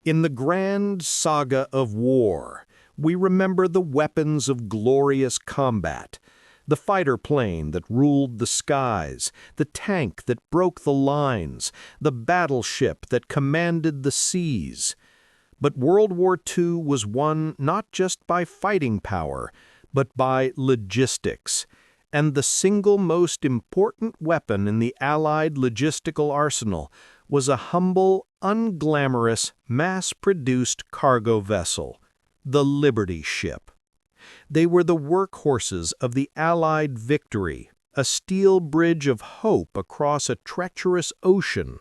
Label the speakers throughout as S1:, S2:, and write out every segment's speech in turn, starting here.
S1: In the grand saga of war, we remember the weapons of glorious combat, the fighter plane that ruled the skies, the tank that broke the lines, the battleship that commanded the seas. But World War II was won not just by fighting power, but by logistics. And the single most important weapon in the Allied logistical arsenal was a humble, unglamorous, mass-produced cargo vessel, the Liberty ship. They were the workhorses of the Allied victory, a steel bridge of hope across a treacherous ocean.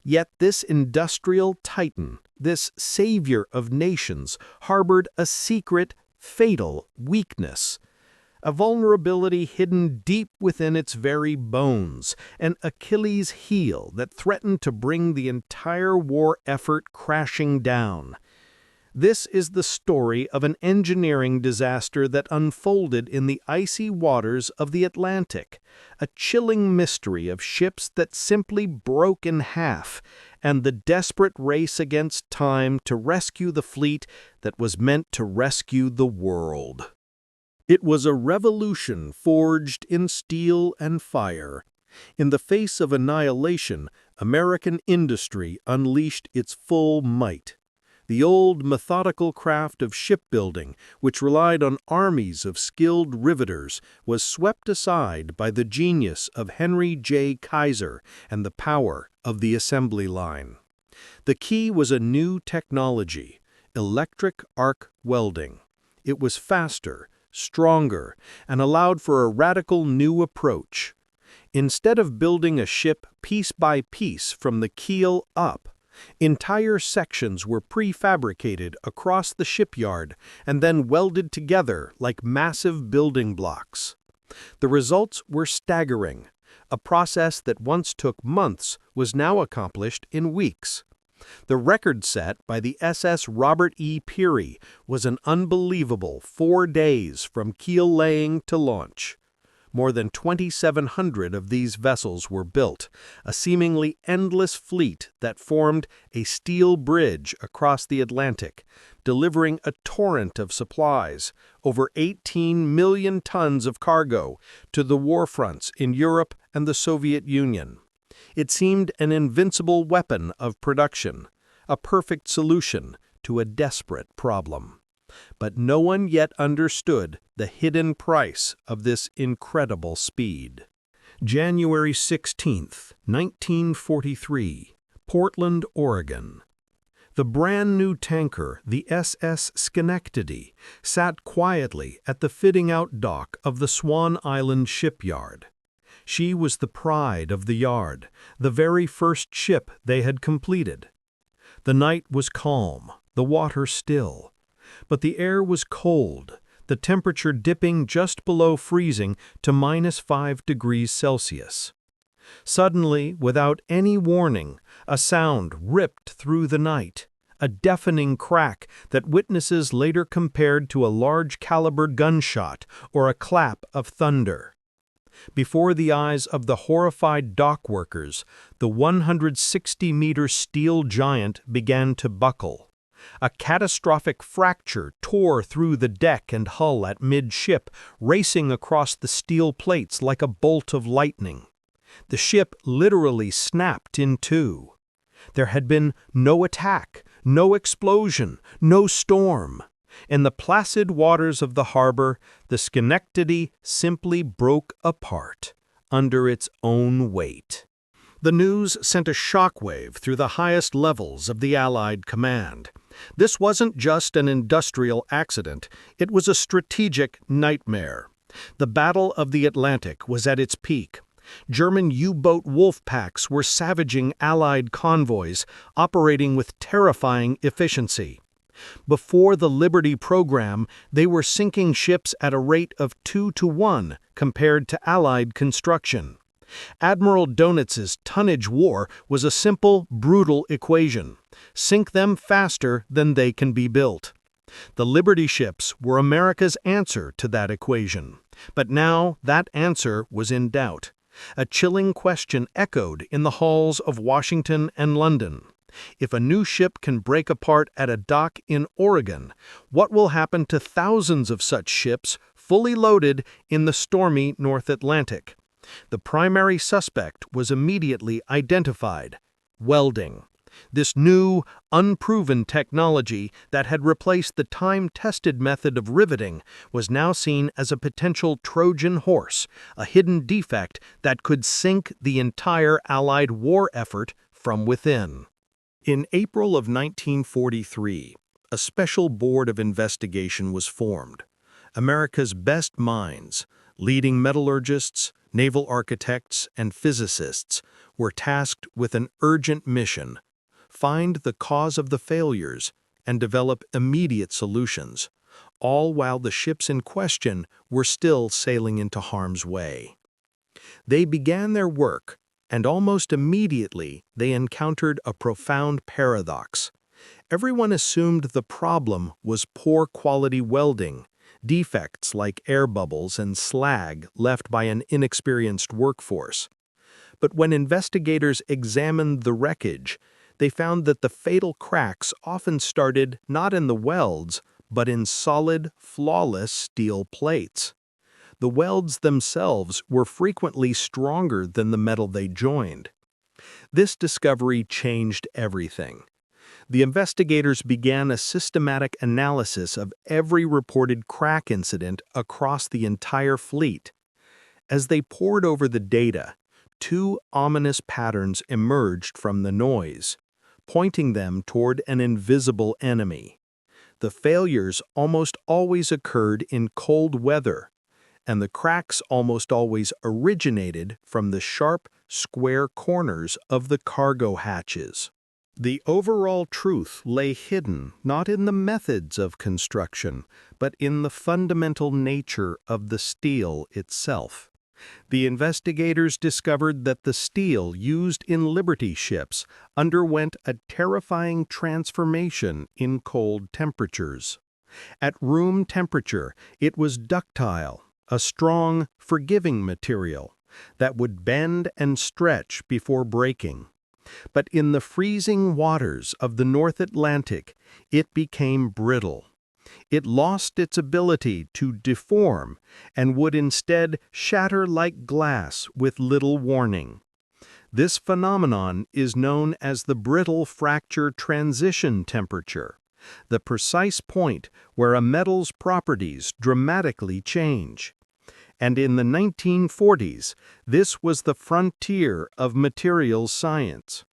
S1: Yet this industrial titan, this savior of nations, harbored a secret, fatal weakness. A vulnerability hidden deep within its very bones, an Achilles heel that threatened to bring the entire war effort crashing down. This is the story of an engineering disaster that unfolded in the icy waters of the Atlantic, a chilling mystery of ships that simply broke in half, and the desperate race against time to rescue the fleet that was meant to rescue the world. It was a revolution forged in steel and fire. In the face of annihilation, American industry unleashed its full might. The old methodical craft of shipbuilding, which relied on armies of skilled riveters, was swept aside by the genius of Henry J. Kaiser and the power of the assembly line. The key was a new technology, electric arc welding. It was faster, stronger, and allowed for a radical new approach. Instead of building a ship piece by piece from the keel up, entire sections were prefabricated across the shipyard and then welded together like massive building blocks. The results were staggering. A process that once took months was now accomplished in weeks. The record set by the SS Robert E. Peary was an unbelievable 4 days from keel laying to launch. More than 2,700 of these vessels were built, a seemingly endless fleet that formed a steel bridge across the Atlantic, delivering a torrent of supplies, over 18 million tons of cargo, to the war fronts in Europe and the Soviet Union. It seemed an invincible weapon of production, a perfect solution to a desperate problem. But no one yet understood the hidden price of this incredible speed. January 16, 1943, Portland, Oregon. The brand-new tanker, the SS Schenectady, sat quietly at the fitting-out dock of the Swan Island shipyard. She was the pride of the yard, the very first ship they had completed. The night was calm, the water still. But the air was cold, the temperature dipping just below freezing to -5 degrees Celsius. Suddenly, without any warning, a sound ripped through the night, a deafening crack that witnesses later compared to a large-caliber gunshot or a clap of thunder. Before the eyes of the horrified dock workers, the 160-meter steel giant began to buckle. A catastrophic fracture tore through the deck and hull at midship, racing across the steel plates like a bolt of lightning. The ship literally snapped in two. There had been no attack, no explosion, no storm. In the placid waters of the harbor, the Schenectady simply broke apart under its own weight. The news sent a shockwave through the highest levels of the Allied command. This wasn't just an industrial accident, it was a strategic nightmare. The Battle of the Atlantic was at its peak. German U-boat wolf packs were savaging Allied convoys, operating with terrifying efficiency. Before the Liberty program, they were sinking ships at a rate of 2-to-1 compared to Allied construction. Admiral Donitz's tonnage war was a simple, brutal equation. Sink them faster than they can be built. The Liberty ships were America's answer to that equation. But now that answer was in doubt. A chilling question echoed in the halls of Washington and London. If a new ship can break apart at a dock in Oregon, what will happen to thousands of such ships fully loaded in the stormy North Atlantic? The primary suspect was immediately identified: welding. This new, unproven technology that had replaced the time-tested method of riveting was now seen as a potential Trojan horse, a hidden defect that could sink the entire Allied war effort from within. In April of 1943, a special board of investigation was formed. America's best minds, leading metallurgists, naval architects, and physicists, were tasked with an urgent mission: find the cause of the failures and develop immediate solutions, all while the ships in question were still sailing into harm's way. They began their work, and almost immediately they encountered a profound paradox. Everyone assumed the problem was poor quality welding, defects like air bubbles and slag left by an inexperienced workforce. But when investigators examined the wreckage, they found that the fatal cracks often started not in the welds, but in solid, flawless steel plates. The welds themselves were frequently stronger than the metal they joined. This discovery changed everything. The investigators began a systematic analysis of every reported crack incident across the entire fleet. As they pored over the data, two ominous patterns emerged from the noise, pointing them toward an invisible enemy. The failures almost always occurred in cold weather, and the cracks almost always originated from the sharp, square corners of the cargo hatches. The overall truth lay hidden not in the methods of construction, but in the fundamental nature of the steel itself. The investigators discovered that the steel used in Liberty ships underwent a terrifying transformation in cold temperatures. At room temperature, it was ductile, a strong, forgiving material that would bend and stretch before breaking. But in the freezing waters of the North Atlantic, it became brittle. It lost its ability to deform and would instead shatter like glass with little warning. This phenomenon is known as the brittle fracture transition temperature, the precise point where a metal's properties dramatically change. And in the 1940s, this was the frontier of materials science.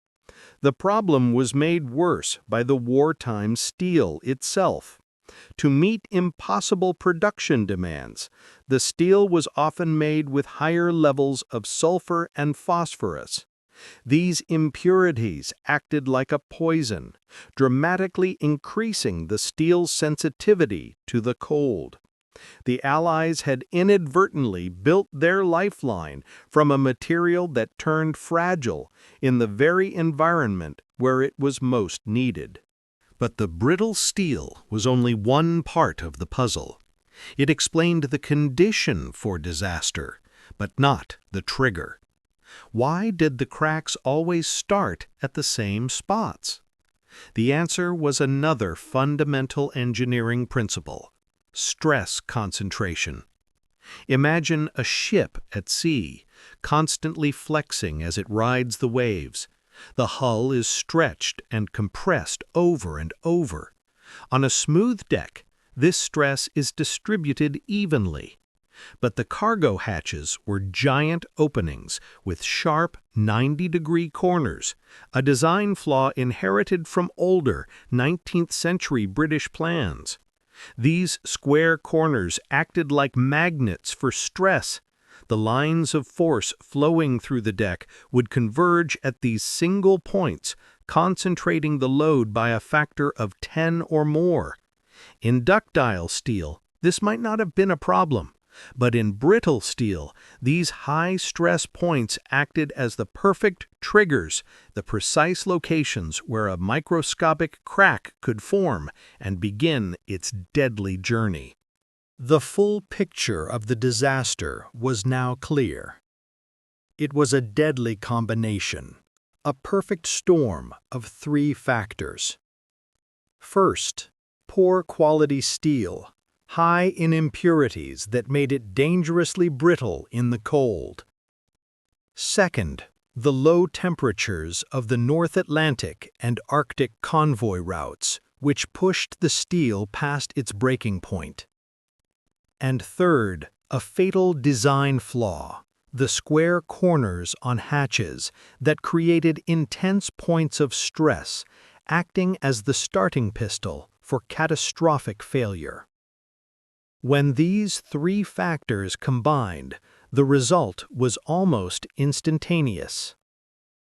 S1: The problem was made worse by the wartime steel itself. To meet impossible production demands, the steel was often made with higher levels of sulfur and phosphorus. These impurities acted like a poison, dramatically increasing the steel's sensitivity to the cold. The Allies had inadvertently built their lifeline from a material that turned fragile in the very environment where it was most needed. But the brittle steel was only one part of the puzzle. It explained the condition for disaster, but not the trigger. Why did the cracks always start at the same spots? The answer was another fundamental engineering principle: stress concentration. Imagine a ship at sea, constantly flexing as it rides the waves. The hull is stretched and compressed over and over. On a smooth deck, this stress is distributed evenly. But the cargo hatches were giant openings with sharp 90-degree corners, a design flaw inherited from older 19th-century British plans. These square corners acted like magnets for stress. The lines of force flowing through the deck would converge at these single points, concentrating the load by a factor of 10 or more. In ductile steel, this might not have been a problem, but in brittle steel, these high-stress points acted as the perfect triggers, the precise locations where a microscopic crack could form and begin its deadly journey. The full picture of the disaster was now clear. It was a deadly combination: a perfect storm of three factors. First, poor quality steel, high in impurities that made it dangerously brittle in the cold. Second, the low temperatures of the North Atlantic and Arctic convoy routes, which pushed the steel past its breaking point. And third, a fatal design flaw, the square corners on hatches that created intense points of stress, acting as the starting pistol for catastrophic failure. When these three factors combined, the result was almost instantaneous.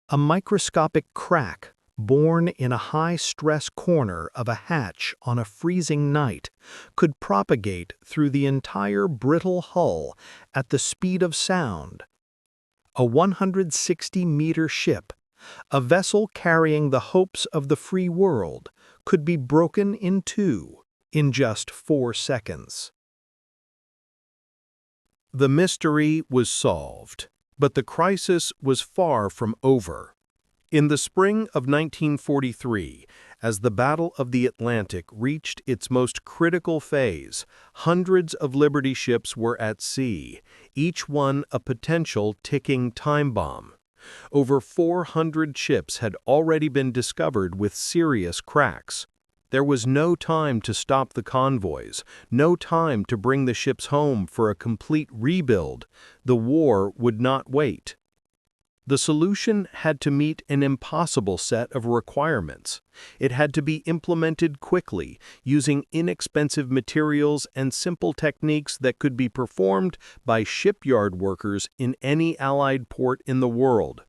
S1: A microscopic crack born in a high-stress corner of a hatch on a freezing night could propagate through the entire brittle hull at the speed of sound. A 160-meter ship, a vessel carrying the hopes of the free world, could be broken in two in just 4 seconds. The mystery was solved, but the crisis was far from over. In the spring of 1943, as the Battle of the Atlantic reached its most critical phase, hundreds of Liberty ships were at sea, each one a potential ticking time bomb. Over 400 ships had already been discovered with serious cracks. There was no time to stop the convoys, no time to bring the ships home for a complete rebuild. The war would not wait. The solution had to meet an impossible set of requirements. It had to be implemented quickly, using inexpensive materials and simple techniques that could be performed by shipyard workers in any Allied port in the world.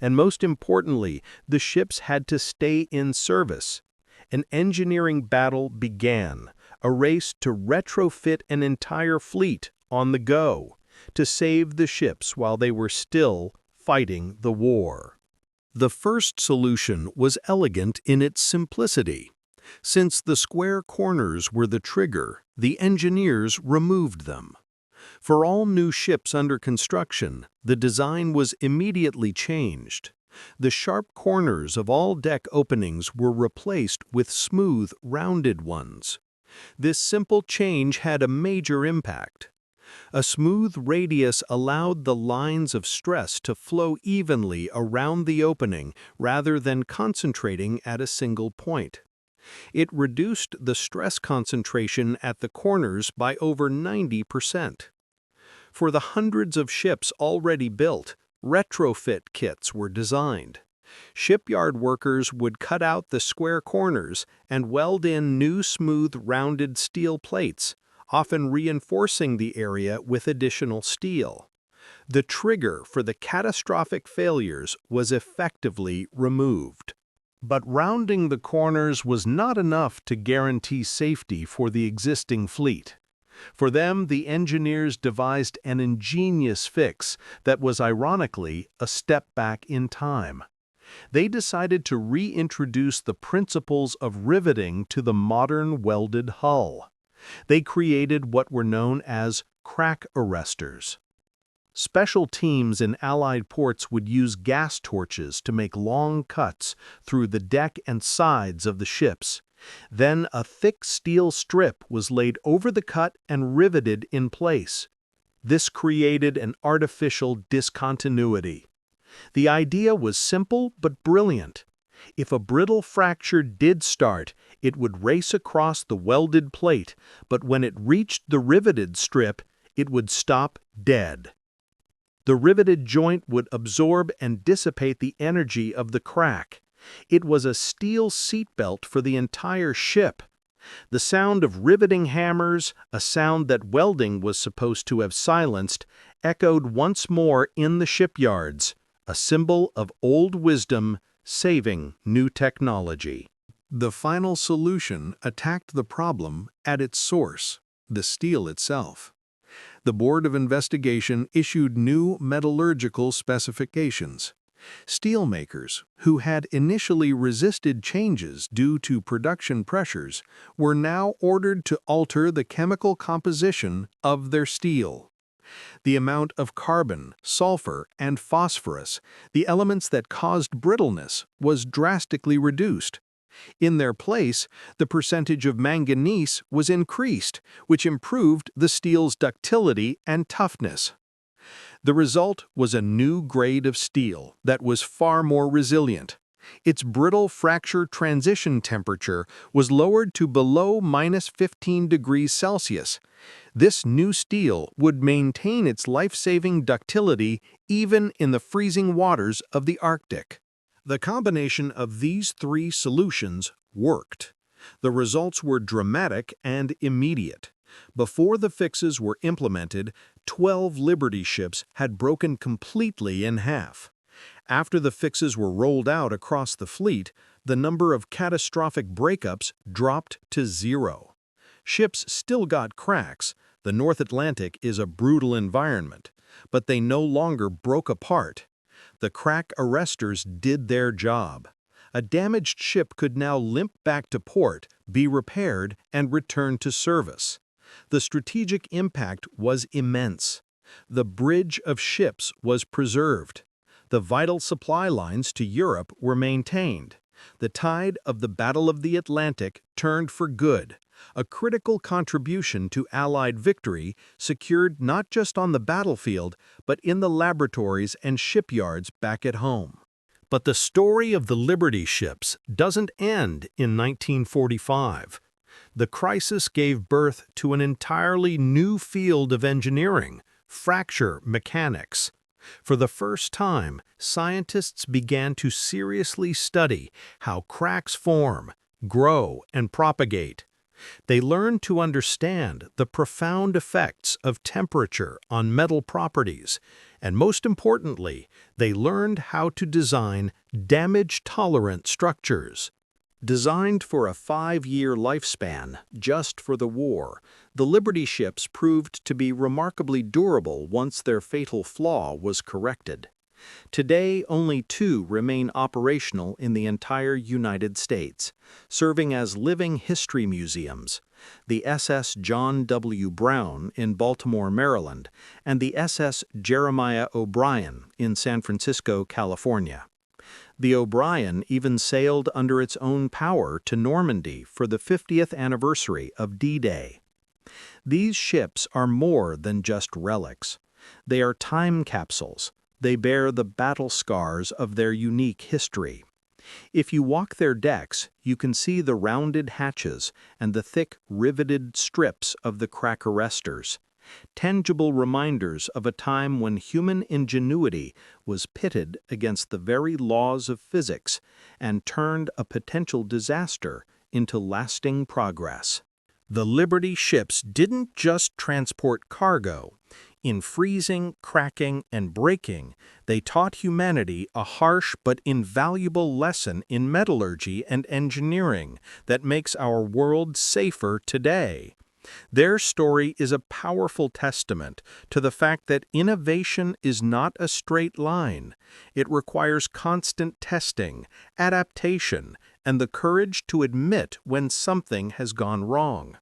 S1: And most importantly, the ships had to stay in service. An engineering battle began, a race to retrofit an entire fleet on the go, to save the ships while they were still fighting the war. The first solution was elegant in its simplicity. Since the square corners were the trigger, the engineers removed them. For all new ships under construction, the design was immediately changed. The sharp corners of all deck openings were replaced with smooth, rounded ones. This simple change had a major impact. A smooth radius allowed the lines of stress to flow evenly around the opening rather than concentrating at a single point. It reduced the stress concentration at the corners by over 90%. For the hundreds of ships already built, retrofit kits were designed. Shipyard workers would cut out the square corners and weld in new smooth rounded steel plates, often reinforcing the area with additional steel. The trigger for the catastrophic failures was effectively removed. But rounding the corners was not enough to guarantee safety for the existing fleet. For them, the engineers devised an ingenious fix that was ironically a step back in time. They decided to reintroduce the principles of riveting to the modern welded hull. They created what were known as crack arrestors. Special teams in Allied ports would use gas torches to make long cuts through the deck and sides of the ships. Then a thick steel strip was laid over the cut and riveted in place. This created an artificial discontinuity. The idea was simple but brilliant. If a brittle fracture did start, it would race across the welded plate, but when it reached the riveted strip, it would stop dead. The riveted joint would absorb and dissipate the energy of the crack. It was a steel seatbelt for the entire ship. The sound of riveting hammers, a sound that welding was supposed to have silenced, echoed once more in the shipyards, a symbol of old wisdom saving new technology. The final solution attacked the problem at its source, the steel itself. The Board of Investigation issued new metallurgical specifications. Steelmakers, who had initially resisted changes due to production pressures, were now ordered to alter the chemical composition of their steel. The amount of carbon, sulfur, and phosphorus, the elements that caused brittleness, was drastically reduced. In their place, the percentage of manganese was increased, which improved the steel's ductility and toughness. The result was a new grade of steel that was far more resilient. Its brittle fracture transition temperature was lowered to below -15 degrees Celsius. This new steel would maintain its life-saving ductility even in the freezing waters of the Arctic. The combination of these three solutions worked. The results were dramatic and immediate. Before the fixes were implemented, 12 Liberty ships had broken completely in half. After the fixes were rolled out across the fleet, the number of catastrophic breakups dropped to 0. Ships still got cracks. The North Atlantic is a brutal environment, but they no longer broke apart. The crack arrestors did their job. A damaged ship could now limp back to port, be repaired, and return to service. The strategic impact was immense. The bridge of ships was preserved. The vital supply lines to Europe were maintained. The tide of the Battle of the Atlantic turned for good, a critical contribution to Allied victory secured not just on the battlefield, but in the laboratories and shipyards back at home. But the story of the Liberty ships doesn't end in 1945. The crisis gave birth to an entirely new field of engineering, fracture mechanics. For the first time, scientists began to seriously study how cracks form, grow, and propagate. They learned to understand the profound effects of temperature on metal properties, and most importantly, they learned how to design damage-tolerant structures. Designed for a 5-year lifespan, just for the war, the Liberty ships proved to be remarkably durable once their fatal flaw was corrected. Today, only 2 remain operational in the entire United States, serving as living history museums: the SS John W. Brown in Baltimore, Maryland, and the SS Jeremiah O'Brien in San Francisco, California. The O'Brien even sailed under its own power to Normandy for the 50th anniversary of D-Day. These ships are more than just relics. They are time capsules. They bear the battle scars of their unique history. If you walk their decks, you can see the rounded hatches and the thick, riveted strips of the crack arrestors, tangible reminders of a time when human ingenuity was pitted against the very laws of physics and turned a potential disaster into lasting progress. The Liberty ships didn't just transport cargo. In freezing, cracking, and breaking, they taught humanity a harsh but invaluable lesson in metallurgy and engineering that makes our world safer today. Their story is a powerful testament to the fact that innovation is not a straight line. It requires constant testing, adaptation, and the courage to admit when something has gone wrong.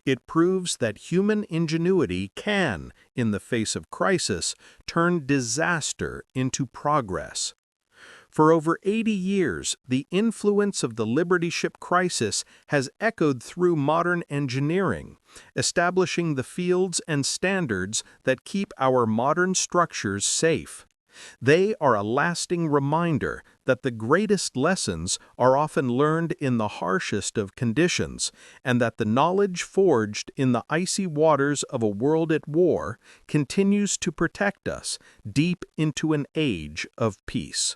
S1: It proves that human ingenuity can, in the face of crisis, turn disaster into progress. For over 80 years, the influence of the Liberty ship crisis has echoed through modern engineering, establishing the fields and standards that keep our modern structures safe. They are a lasting reminder that the greatest lessons are often learned in the harshest of conditions, and that the knowledge forged in the icy waters of a world at war continues to protect us deep into an age of peace.